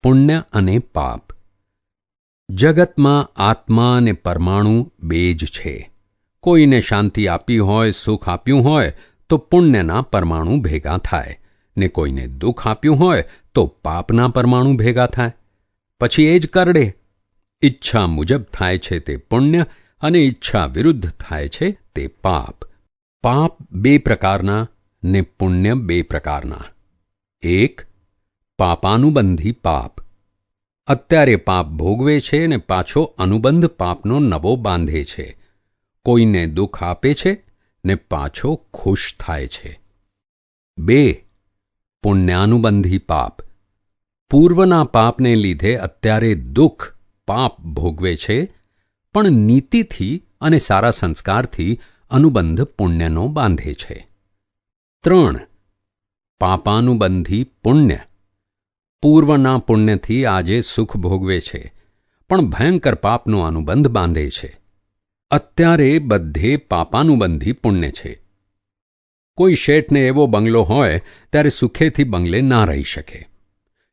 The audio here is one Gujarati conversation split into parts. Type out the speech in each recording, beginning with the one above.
પુણ્ય અને પાપ. જગતમાં આત્મા અને પરમાણુ બે જ છે. કોઈને શાંતિ આપી હોય, સુખ આપ્યું હોય તો પુણ્યના પરમાણુ ભેગા થાય, ને કોઈને દુઃખ આપ્યું હોય તો પાપના પરમાણુ ભેગા થાય. પછી એ જ કરડે. ઈચ્છા મુજબ થાય છે તે પુણ્ય અને ઈચ્છા વિરુદ્ધ થાય છે તે પાપ. પાપ બે પ્રકારના ને પુણ્ય બે પ્રકારના. એક, પાપાનુબંધી પાપ. અત્યારે પાપ ભોગવે છે ને પાછો અનુબંધ પાપનો નવો બાંધે છે. કોઈને દુઃખ આપે છે ને પાછો ખુશ થાય છે. બે, પુણ્યાનુબંધી પાપ. પૂર્વના પાપને લીધે અત્યારે દુઃખ પાપ ભોગવે છે, પણ નીતિથી અને સારા સંસ્કારથી અનુબંધ પુણ્યનો બાંધે છે. ત્રણ, પાપાનુબંધી પુણ્ય. પૂર્વના પુણ્યથી આજે સુખ ભોગવે છે, પણ ભયંકર પાપનો અનુબંધ બાંધે છે. અત્યારે બધે પાપાનુબંધી પુણ્ય છે. કોઈ શેઠને એવો બંગલો હોય ત્યારે સુખેથી બંગલે ના રહી શકે.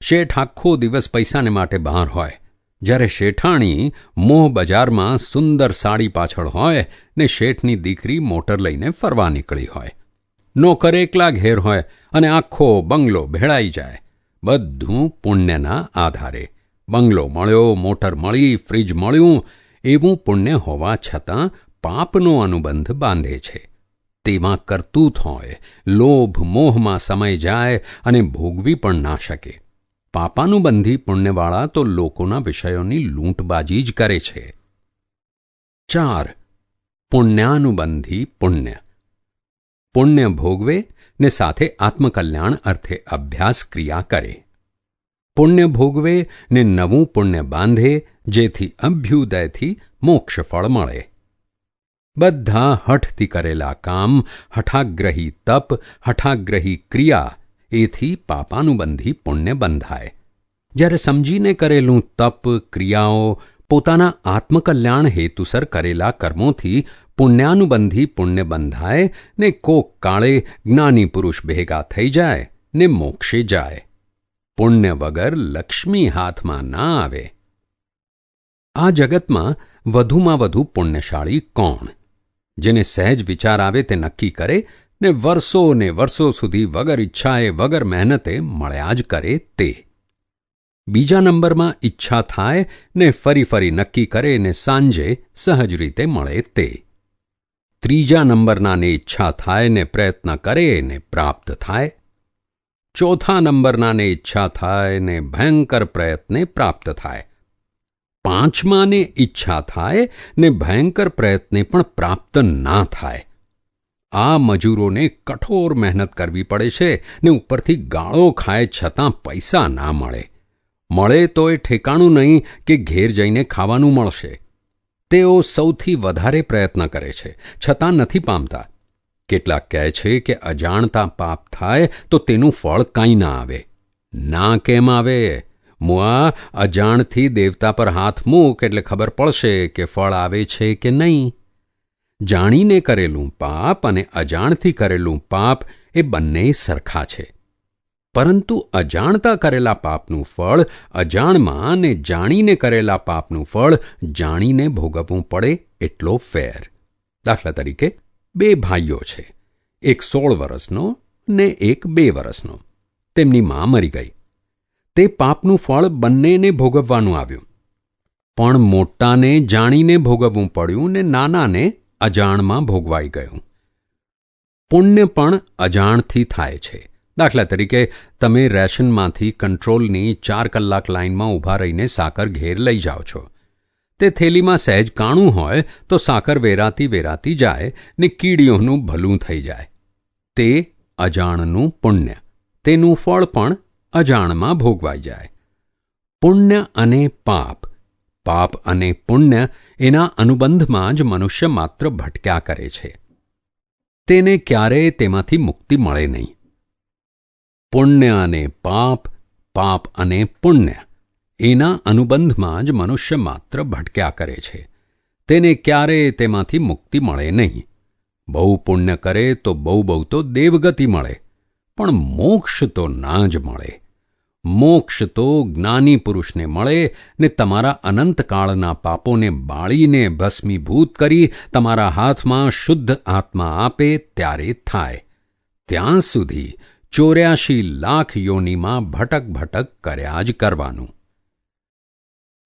શેઠ આખો દિવસ પૈસાને માટે બહાર હોય, જ્યારે શેઠાણી મોહ બજારમાં સુંદર સાડી પાછળ હોય ને શેઠની દીકરી મોટર લઈને ફરવા નીકળી હોય. નોકર એકલા ઘેર હોય અને આખો બંગલો ભેળાઈ જાય. બધું પુણ્યના આધારે. બંગલો મળ્યો, મોટર મળી, ફ્રીજ મળ્યું, એવું પુણ્ય હોવા છતાં પાપનો અનુબંધ બાંધે છે. તેમાં કરતૂત હોય, લોભ મોહમાં સમય જાય અને ભોગવી પણ ના શકે. પાપાનુબંધી પુણ્યવાળા તો લોકોના વિષયોની લૂંટબાજી જ કરે છે. 4, પુણ્યાનુબંધી પુણ્ય. પુણ્ય ભોગવે ને સાથે આત્મકલ્યાણ અર્થે અભ્યાસ ક્રિયા કરે. પુણ્ય ભોગવે ને નવું પુણ્ય બાંધે, જેથી અભ્યુદયથી મોક્ષફળ મળે. બધા હઠથી કરેલા કામ, હઠાગ્રહી તપ, હઠાગ્રહી ક્રિયા, એથી પાપાનુબંધી પુણ્ય બંધાય. જ્યારે સમજીને કરેલું તપ, ક્રિયાઓ, પોતાના આત્મકલ્યાણ હેતુસર કરેલા કર્મોથી પુણ્યાનુબંધી પુણ્ય બંધાય ને કોક કાળે જ્ઞાની પુરુષ ભેગા થઈ જાય ને મોક્ષે જાય. પુણ્ય વગર લક્ષ્મી હાથમાં ના આવે. આ જગતમાં વધુમાં વધુ પુણ્યશાળી કોણ? જેને સહેજ વિચાર આવે તે નક્કી કરે ને વર્ષો સુધી વગર ઈચ્છાએ વગર મહેનતે મળ્યા જ કરે તે. બીજા નંબરમાં ઈચ્છા થાય ને ફરી નક્કી કરે ને સાંજે સહજ રીતે મળે તે. ત્રીજા નંબરનાને ઈચ્છા થાય ને પ્રયત્ન કરે ને પ્રાપ્ત થાય. ચોથા નંબરનાને ઈચ્છા થાય ને ભયંકર પ્રયત્ને પ્રાપ્ત થાય. પાંચમાને ઈચ્છા થાય ને ભયંકર પ્રયત્ને પણ પ્રાપ્ત ના થાય. આ મજૂરોને કઠોર મહેનત કરવી પડે છે ને ઉપરથી ગાળો ખાય છતાં પૈસા ના મળે. મળે તો એ ઠેકાણું નહીં કે ઘેર જઈને ખાવાનું મળશે. તેઓ સૌથી વધારે પ્રયત્ન કરે છે, છતાં નથી પામતા. કેટલાક કહે છે કે અજાણતા પાપ થાય તો તેનું ફળ કાંઈ ના આવે. ના કેમ આવે? મુઆ, અજાણથી દેવતા પર હાથ મૂક એટલે ખબર પડશે કે ફળ આવે છે કે નહીં. જાણીને કરેલું પાપ અને અજાણથી કરેલું પાપ એ બંને સરખા છે, પરંતુ અજાણતા કરેલા પાપનું ફળ અજાણમાં ને જાણીને કરેલા પાપનું ફળ જાણીને ભોગવવું પડે એટલો ફેર. દાખલા તરીકે, બે ભાઈઓ છે, એક 16 વર્ષનો ને એક 2 વર્ષનો. તેમની મા મરી ગઈ. તે પાપનું ફળ બંનેને ભોગવવાનું આવ્યું, પણ મોટાને જાણીને ભોગવવું પડ્યું ને નાનાને અજાણમાં ભોગવાઈ ગયું. પુણ્ય પણ અજાણથી થાય છે. દાખલા તરીકે, તમે રેશનમાંથી કંટ્રોલની 4 કલાક લાઇનમાં ઊભા રહીને સાકર ઘેર લઈ જાઓ છો. તે થેલીમાં સહેજ કાણું હોય તો સાકર વેરાતી જાય ને કીડીઓનું ભલું થઈ જાય. તે અજાણનું પુણ્ય. તેનું ફળ પણ અજાણમાં ભોગવાઈ જાય. પુણ્ય અને પાપ, પાપ અને પુણ્ય એના અનુબંધમાં જ મનુષ્ય માત્ર ભટક્યા કરે છે. તેને ક્યારેય તેમાંથી મુક્તિ મળે નહીં. પુણ્ય અને પાપ, પાપ અને પુણ્ય એના અનુબંધમાં જ મનુષ્ય માત્ર ભટક્યા કરે છે. તેને ક્યારેય તેમાંથી મુક્તિ મળે નહીં. બહુ પુણ્ય કરે તો બહુ તો દેવગતિ મળે, પણ મોક્ષ તો ના જ મળે. મોક્ષ તો જ્ઞાની પુરુષને મળે ને તમારા અનંતકાળના પાપોને બાળીને ભસ્મીભૂત કરી તમારા હાથમાં શુદ્ધ આત્મા આપે ત્યારે થાય. ત્યાં સુધી 84 લાખ યોનિમાં ભટક ભટક કર્યા જ કરવાનું.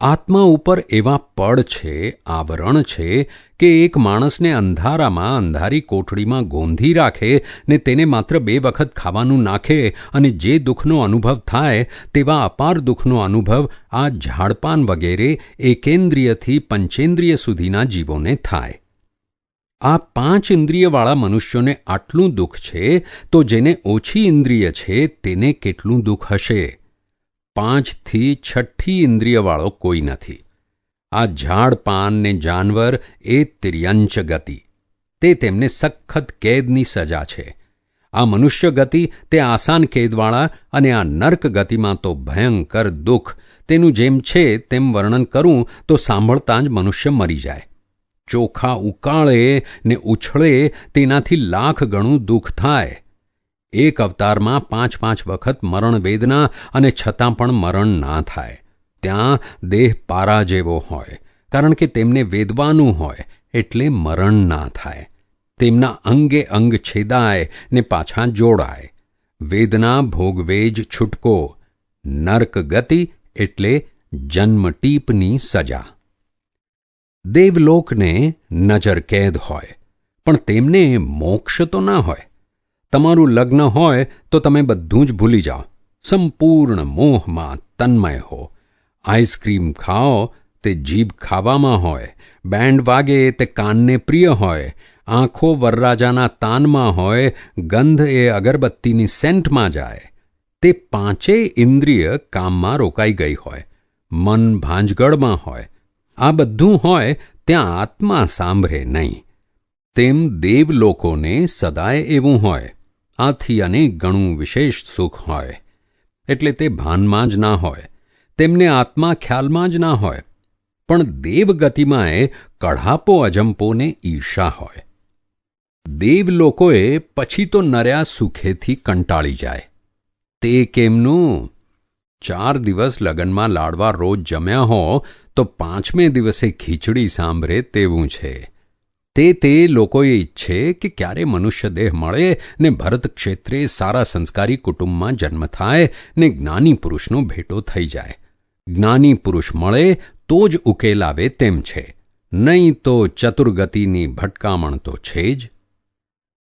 આત્મા ઉપર એવા પડ છે, આવરણ છે કે એક માણસને અંધારામાં અંધારી કોઠડીમાં ગોંધી રાખે ને તેને માત્ર 2 વખત ખાવાનું નાખે અને જે દુઃખનો અનુભવ થાય તેવા અપાર દુઃખનો અનુભવ આ ઝાડપાન વગેરે એકેન્દ્રિયથી પંચેન્દ્રિય સુધીના જીવોને થાય. આ 5 ઇન્દ્રિયવાળા મનુષ્યોને આટલું દુઃખ છે તો જેને ઓછી ઇન્દ્રિય છે તેને કેટલું દુઃખ હશે? 5 થી 6ઠ્ઠી ઇન્દ્રિયવાળો કોઈ નથી. આ ઝાડ પાન ને જાનવર એ તિર્યંચ ગતિ, તે તેમને સખત કેદની સજા છે. આ મનુષ્ય ગતિ તે આસાન કેદવાળા અને આ નર્ક ગતિમાં તો ભયંકર દુઃખ. તેનું જેમ છે તેમ વર્ણન કરું તો સાંભળતાં જ મનુષ્ય મરી જાય. ચોખા ઉકાળે ને ઉછળે તેનાથી લાખ ગણું દુઃખ થાય. એક અવતારમાં 5 વખત મરણ વેદના અને છતાં પણ મરણ ના થાય. ત્યાં દેહ પારા જેવો હોય, કારણ કે તેમને વેદવાનું હોય એટલે મરણ ના થાય. તેમના અંગે અંગ છેદાય ને પાછા જોડાય. વેદના ભોગવે જ છૂટકો. નર્ક ગતિ એટલે જન્મટીપની સજા. દેવલોકને નજર કેદ હોય, પણ તેમને મોક્ષ તો ના હોય. તમારું લગ્ન હોય તો તમે બધું જ ભૂલી જાઓ, સંપૂર્ણ મોહમાં તન્મય હો. આઈસ્ક્રીમ ખાઓ તે જીભ ખાવામાં હોય, બેન્ડ વાગે તે કાનને પ્રિય હોય, આંખો વરરાજાના તાનમાં હોય, ગંધ એ અગરબત્તીની સેન્ટમાં જાય. તે 5 ઇન્દ્રિય કામમાં રોકાઈ ગઈ હોય, મન ભાંજગળમાં હોય. આ બધું હોય ત્યાં આત્મા સાંભળે નહીં. તેમ દેવલોકોને સદાય એવું હોય. આથી અનેક ગણું વિશેષ સુખ હોય. એટલે તે ભાનમાં જ ના હોય, તેમને આત્મા ખ્યાલમાં જ ના હોય. પણ દેવગતિમાં એ કઢાપો અજંપોને ઈર્ષા હોય. દેવલોકોએ પછી તો નર્યા સુખેથી કંટાળી જાય. તે કેમનું? 4 દિવસ લગનમાં લાડવા રોજ જમ્યા હો તો 5મે દિવસે ખીચડી સાંભળે તેવું છે. તે લોકોએ ઈચ્છે કે ક્યારે મનુષ્ય દેહ મળે ને ભરત ક્ષેત્રે સારા સંસ્કારી કુટુંબમાં જન્મ થાય ને જ્ઞાની પુરુષનો ભેટો થઈ જાય. જ્ઞાની પુરુષ મળે તો જ ઉકેલ આવે તેમ છે, નહીં તો ચતુર્ગતિની ભટકામણ તો છે જ.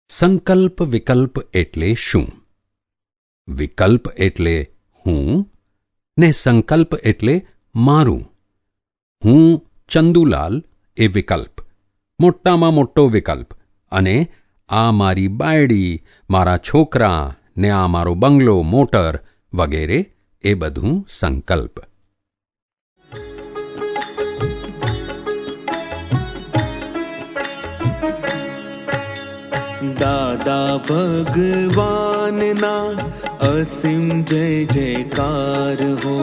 સંકલ્પ વિકલ્પ એટલે શું? વિકલ્પ એટલે હું ને સંકલ્પ એટલે મારું. હું ચંદુલાલ એ વિકલ્પ, મોટામાં મોટો વિકલ્પ. અને આ મારી બાયડી, મારા છોકરા ને આ મારો બંગલો, મોટર વગેરે એ બધું સંકલ્પ. દાદા ભગવાનના અસીમ જય જયકાર હો.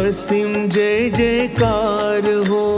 અસીમ જય જયકાર હો.